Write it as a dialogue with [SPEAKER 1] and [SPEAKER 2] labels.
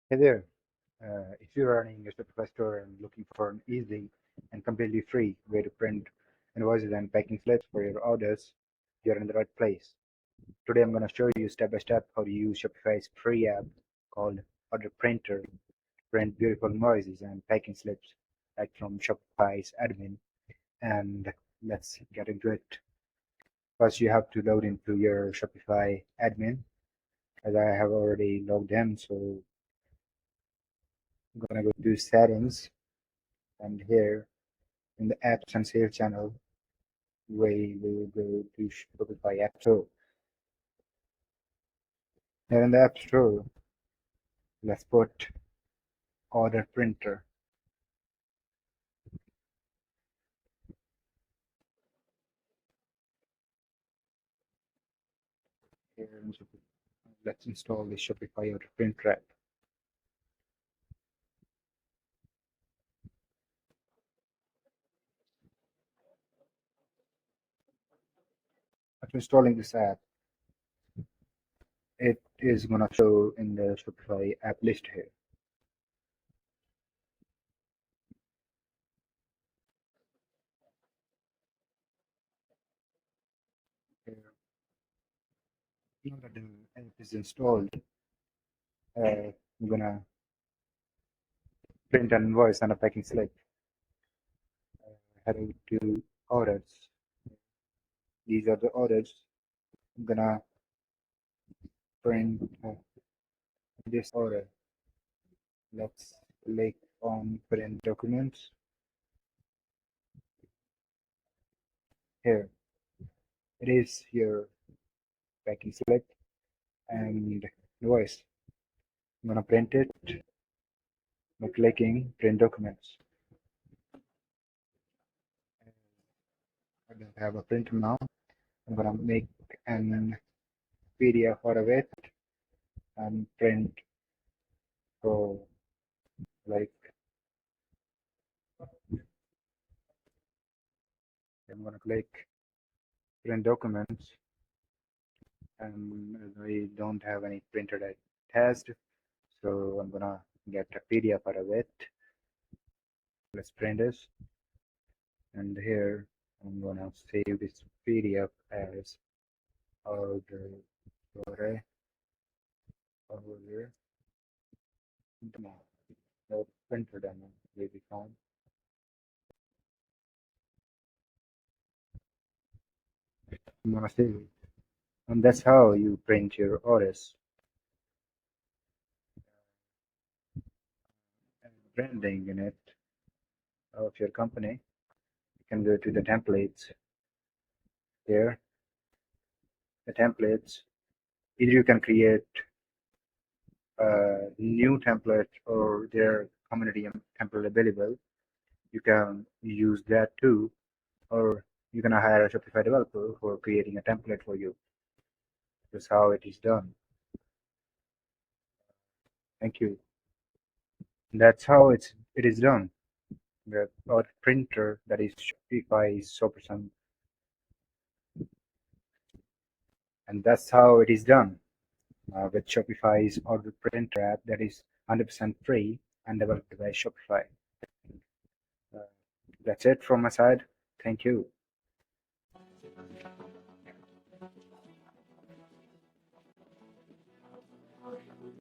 [SPEAKER 1] Hey there. If you're running a Shopify store and looking for an easy and completely free way to print invoices and packing slips for your orders, you're in the right place. Today I'm going to show you step by step how to use Shopify's free app called Order Printer to print beautiful invoices and packing slips right from Shopify's admin. And let's get into it. First, you have to log into your Shopify admin, as I have already logged in. So I'm going to go to settings, and here in the apps and sales channel, we will go to Shopify App Store. Here in the App Store, let's put Order Printer. Here in let's install the Shopify Order Printer app. After installing this app, it is going to show in the Shopify app list here. Now that the app is installed, I'm going to print an invoice and a packing slip. Head to orders. These are the orders. I'm going to print this order. Let's click on print documents. Here it is, your packing slip and invoice. I'm gonna print it by clicking print documents. I don't have a printer now. I'm gonna make an PDF out of it and print. So like I'm gonna click print documents, and we don't have any printer attached, so I'm gonna get a PDF out of it. Let's print this, and here I'm gonna save this PDF as order demo. The printer demo will be found. I'm gonna save it. And that's how you print your orders. And branding in it of your company, you can go to the templates here. The templates, either you can create a new template or their community template available. You can use that too, or you can hire a Shopify developer for creating a template for you. That's how it is done. Thank you. That's how it is done. The order printer, that is Shopify Superson, and that's how it is done with Shopify's order printer app, that is 100% free and developed by Shopify. Uh, that's it from my side. Thank you.